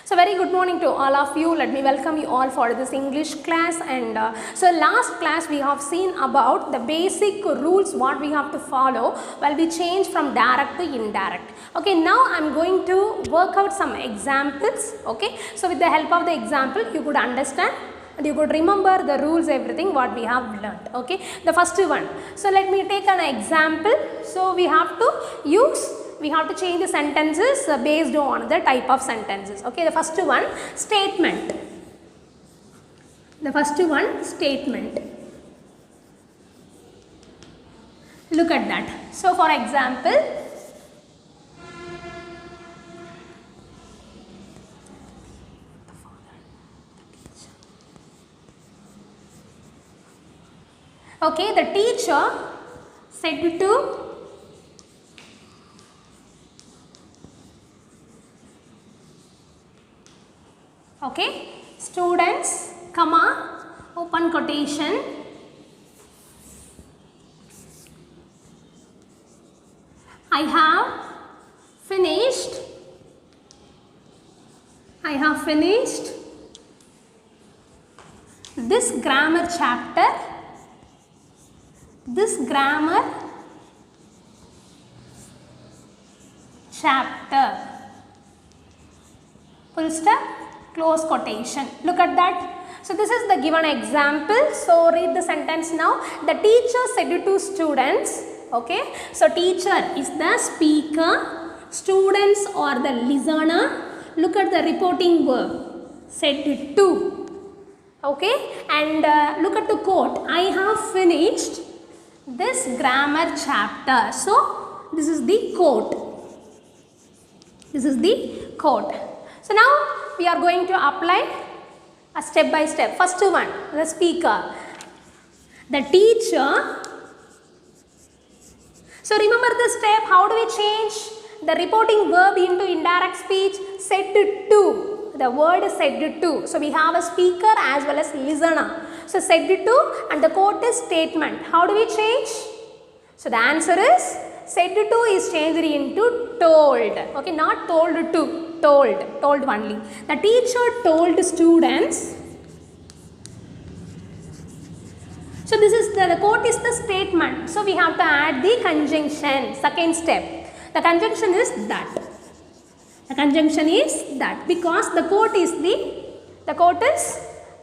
So very good morning to all of you. Let me welcome you all for this English class. And so last class we have seen about the basic rules what we have to follow while we change from direct to indirect. Okay, now I am going to work out some examples. Okay, so with the help of the example you could understand and you could remember the rules, everything what we have learnt. Okay, the first one. So let me take an example. So we have to change the sentences based on the type of sentences. Okay, the first one, statement. The first one, statement. Look at that. So for example, okay, the teacher said to students, comma, open quotation, I have finished this grammar chapter, full stop, close quotation. Look at that. So this is the given example. So read the sentence now. The teacher said to students, okay. So teacher is the speaker, students are the listener. Look at the reporting verb, said to, okay. And look at the quote, I have finished this grammar chapter. So this is the quote. So now we are going to apply a step by step. First one, the speaker, the teacher. So remember the step, how do we change the reporting verb into indirect speech? Said to, the word is said to. So we have a speaker as well as listener. So said to and the quote is statement. How do we change? So the answer is said to is changed into told. Okay, not told to, told only. The teacher told students. So this is the quote is the statement. So we have to add the conjunction. Second step. The conjunction is that. Because the quote is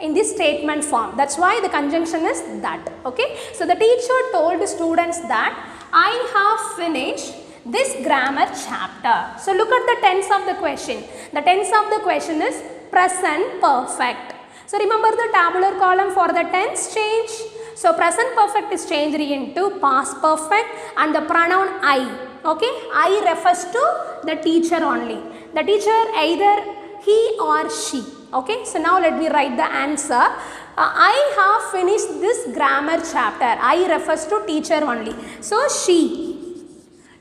in the statement form. That's why the conjunction is that. Okay. So the teacher told students that I have finished this grammar chapter. So look at the tense of the question. The tense of the question is present perfect. So remember the tabular column for the tense change. So present perfect is changed into past perfect and the pronoun I. Okay, I refers to the teacher only. The teacher either he or she. Okay, so now let me write the answer. I have finished this grammar chapter. I refers to teacher only. So she.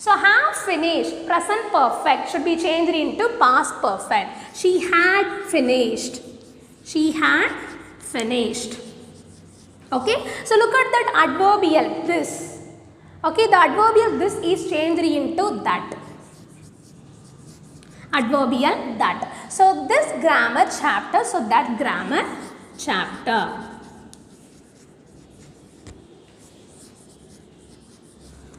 So have finished, present perfect should be changed into past perfect. She had finished. Okay, so look at that adverbial this. Okay, the adverbial this is changed into that. Adverbial that. So this grammar chapter, so that grammar chapter.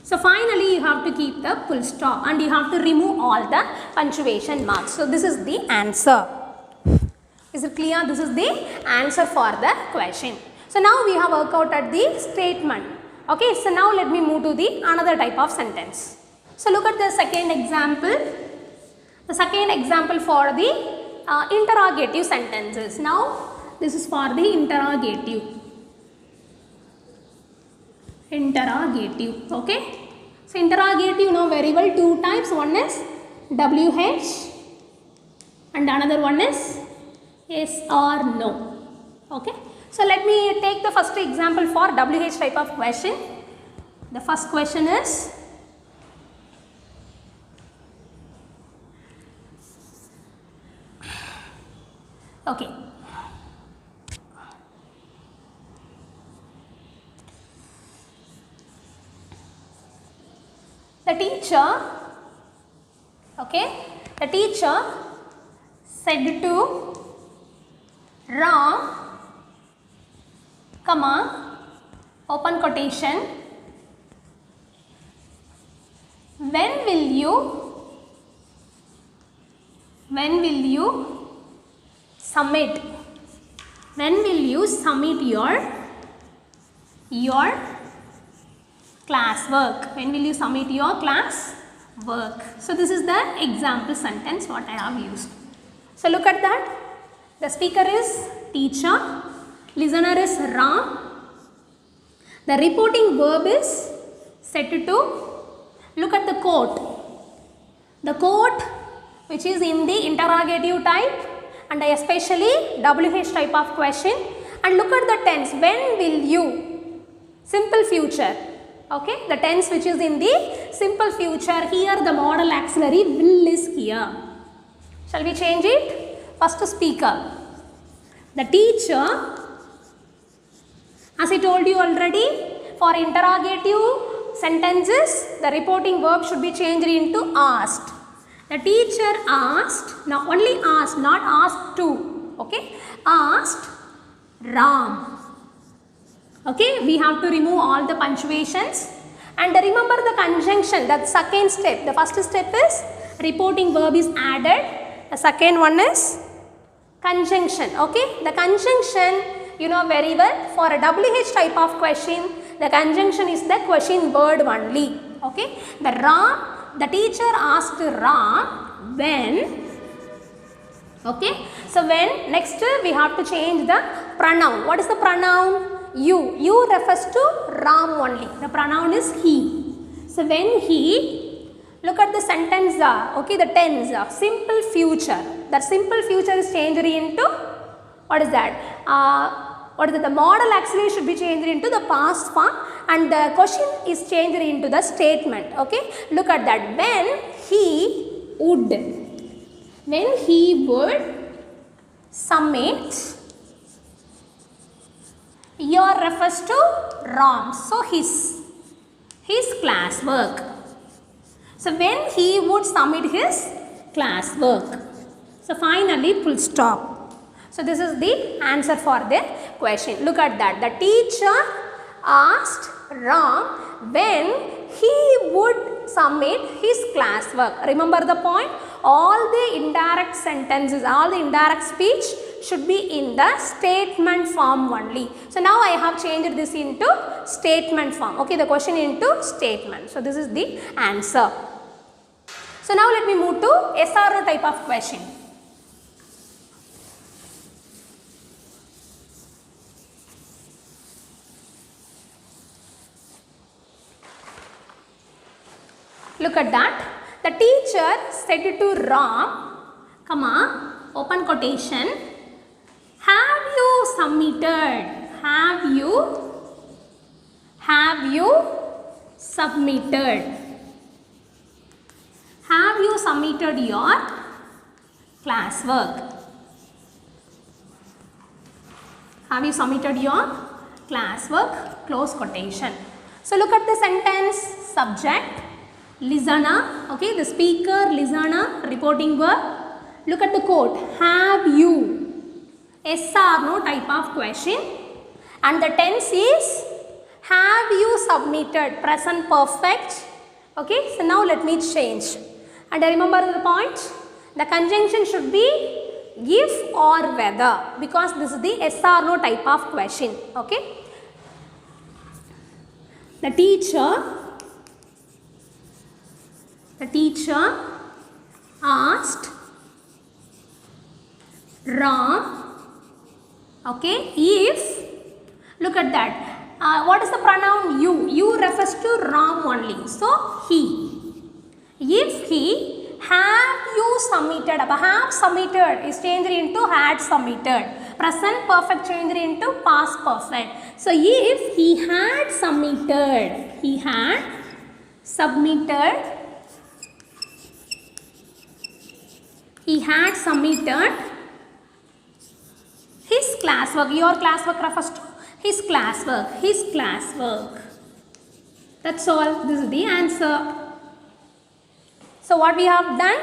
So finally you have to keep the full stop and you have to remove all the punctuation marks. So this is the answer. Is it clear? This is the answer for the question. So now we have worked out at the statement. Okay, so now let me move to the another type of sentence. So look at the second example. The second example for the interrogative sentences. Now this is for the interrogative. Okay. So interrogative you know very well, two types. One is WH and another one is yes or no. Okay. So let me take the first example for WH type of question. The first question is okay. The teacher, okay, the teacher said to Ram, comma, open quotation, when will you submit your class work? When will you submit your class work? So this is the example sentence what I have used. So look at that. The speaker is teacher, listener is Ram. The reporting verb is set to. Look at the quote. The quote which is in the interrogative type and especially WH type of question, and look at the tense. When will you? Simple future. Okay, the tense which is in the simple future. Here the modal auxiliary will is here. Shall we change it? First speaker. The teacher, as I told you already, for interrogative sentences, the reporting verb should be changed into asked. The teacher asked, now only asked, not asked to, okay, asked Ram. Okay, we have to remove all the punctuations and remember the conjunction, that second step. The first step is reporting verb is added, the second one is conjunction. Okay, the conjunction you know very well. For a WH type of question, the conjunction is the question word only. Okay, the teacher asked Ram when. Okay, so when, next we have to change the pronoun. What is the pronoun? You. You refers to Ram only. The pronoun is he. So when he, look at the sentence, okay, the tense, simple future. That simple future is changed into, what is that? The modal auxiliary should be changed into the past form and the question is changed into the statement. Okay, look at that. When he would submit, your refers to Ram, so his class work. So when he would submit his class work. So finally full stop. So this is the answer for the question. Look at that. The teacher asked Ram when he would submit his class work. Remember the point? All the indirect sentences, all the indirect speech should be in the statement form only. So now I have changed this into statement form. Okay, the question into statement. So this is the answer. So now let me move to SRO type of question. Look at that. The teacher said to Ram, comma, open quotation, have you submitted your classwork? Have you submitted your classwork? Close quotation. So look at the sentence, subject, listener, okay, the speaker, listener, reporting verb. Look at the quote, have you, yes or no type of question, and the tense is have you submitted, present perfect. Okay, so now let me change and remember the point, the conjunction should be if or whether, because this is the yes or no type of question. Okay, the teacher asked Ram, okay, if, look at that, what is the pronoun you? You refers to Ram only, so he. If he, have you submitted, have submitted is changed into had submitted, present perfect changed into past perfect. So if he had submitted his classwork, your classwork refers to his classwork. That's all. This is the answer. So what we have done?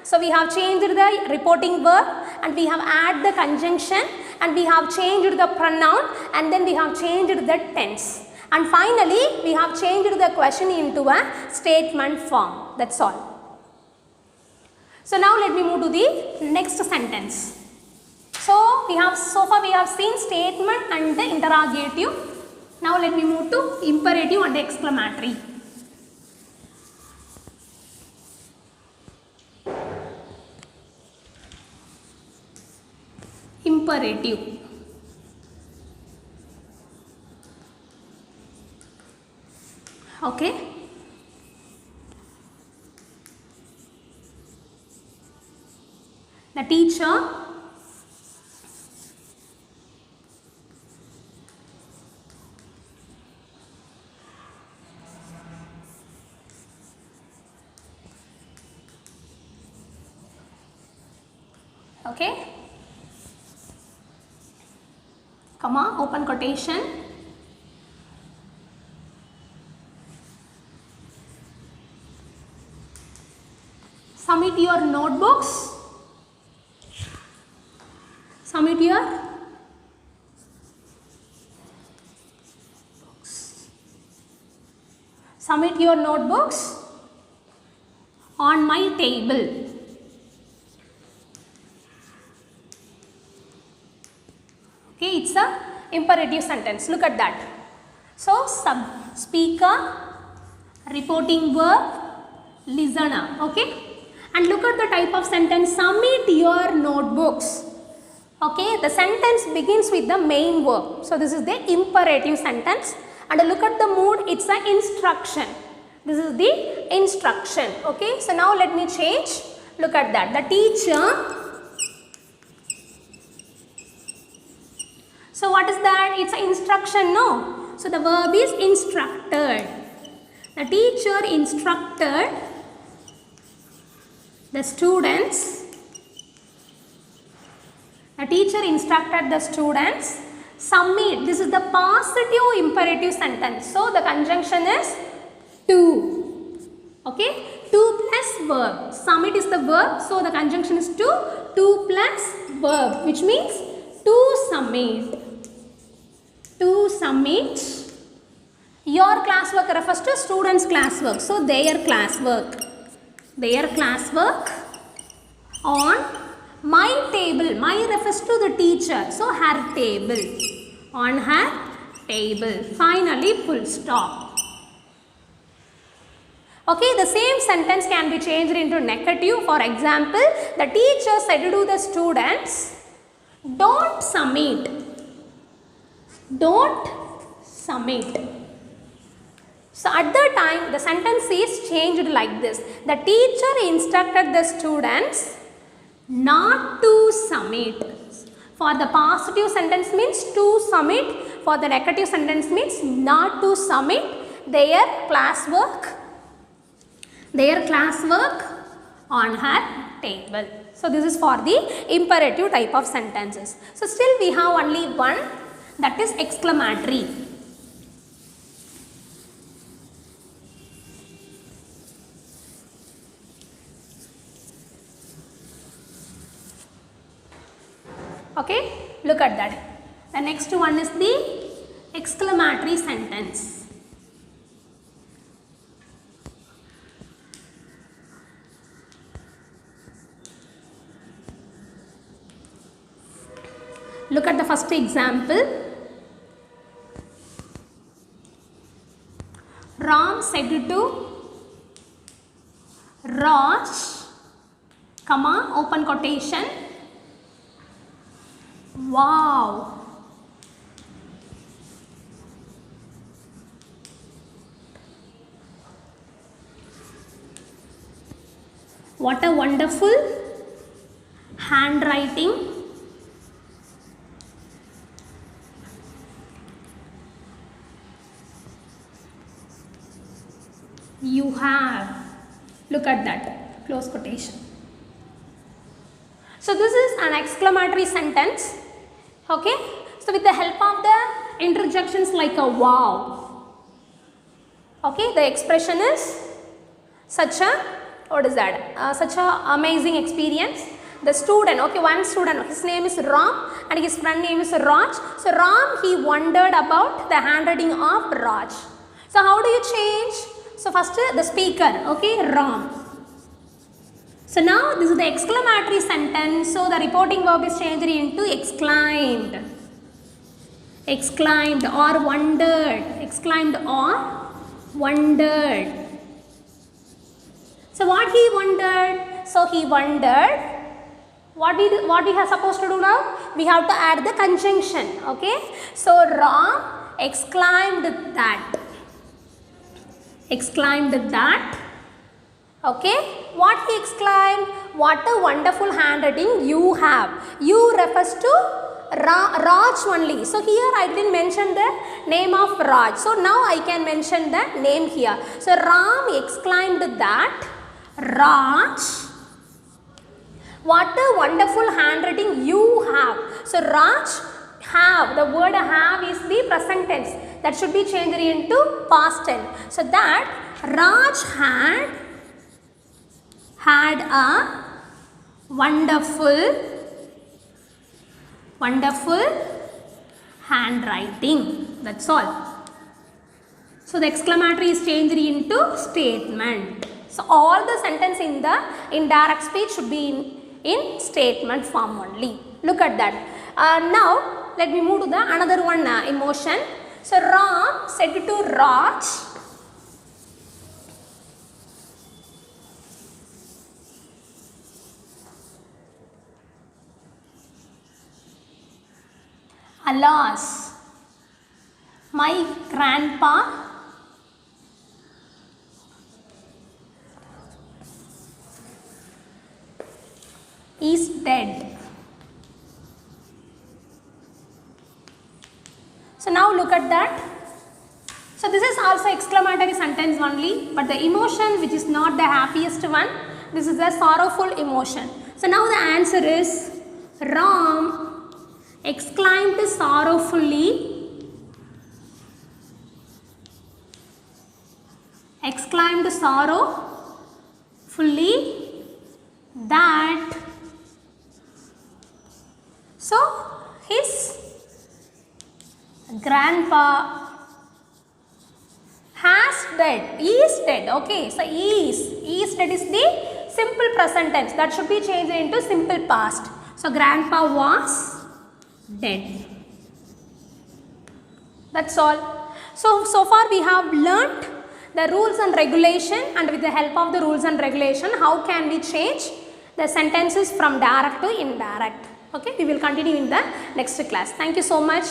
So we have changed the reporting verb and we have added the conjunction and we have changed the pronoun and then we have changed the tense. And finally, we have changed the question into a statement form. That's all. So now let me move to the next sentence. So far we have seen statement and the interrogative. Now let me move to imperative and exclamatory. Imperative. Okay. The teacher okay, comma, open quotation, submit your notebooks, submit your notebooks on my table. Okay, it's a imperative sentence. Look at that. So speaker, reporting verb, listener. Okay, and look at the type of sentence, submit your notebooks. Okay, the sentence begins with the main verb. So this is the imperative sentence. And look at the mood, it's an instruction. This is the instruction. Okay, so now let me change. Look at that. The teacher. So what is that? It's an instruction, no? So the verb is instructed. The teacher instructed the students. The teacher instructed the students. Submit. This is the positive imperative sentence. So the conjunction is to. Okay. To plus verb. Submit is the verb. So the conjunction is to. To plus verb, which means to submit. To submit. Your classwork refers to students' classwork. So their classwork. Their classwork on my table. My refers to the teacher. So her table. On her table. Finally, full stop. Okay, the same sentence can be changed into negative. For example, the teacher said to the students, don't submit. Don't submit. So at the time, the sentence is changed like this. The teacher instructed the students not to submit. For the positive sentence means to submit. For the negative sentence means not to submit their classwork on her table. So this is for the imperative type of sentences. So still we have only one, that is exclamatory. Okay, look at that. The next one is the exclamatory sentence. Look at the first example. Ram said to Raj, comma, open quotation, wow. What a wonderful handwriting you have. Look at that, close quotation. So this is an exclamatory sentence. Okay, so with the help of the interjections like a wow, okay, the expression is such a What is that? Such a amazing experience. The student, okay, one student, his name is Ram and his friend name is Raj. So Ram, he wondered about the handwriting of Raj. So how do you change? So first the speaker, okay, Ram. So now this is the exclamatory sentence. So the reporting verb is changed into exclaimed. Exclaimed or wondered. Exclaimed or wondered. So what he wondered? So he wondered. What we are supposed to do now? We have to add the conjunction. Okay. So Ram exclaimed that. Exclaimed that. Okay. What he exclaimed? What a wonderful handwriting you have. You refers to Raj only. So here I didn't mention the name of Raj. So now I can mention the name here. So Ram exclaimed that Raj, what a wonderful handwriting you have. So Raj, have, the word have is the present tense. That should be changed into past tense. So that Raj had a wonderful handwriting. That's all. So the exclamatory is changed into statement. So all the sentence in the indirect speech should be in statement form only. Look at that. Now let me move to the another one emotion. So Ram said to Raj, alas, my grandpa is dead. So now look at that. So this is also exclamatory sentence only, but the emotion which is not the happiest one, this is a sorrowful emotion. So now the answer is Ram exclaimed sorrowfully that so his grandpa is dead. Okay, so is dead is the simple present tense. That should be changed into simple past. So grandpa was dead. That's all. So far we have learnt the rules and regulation, and with the help of the rules and regulation, how can we change the sentences from direct to indirect. Okay, we will continue in the next class. Thank you so much.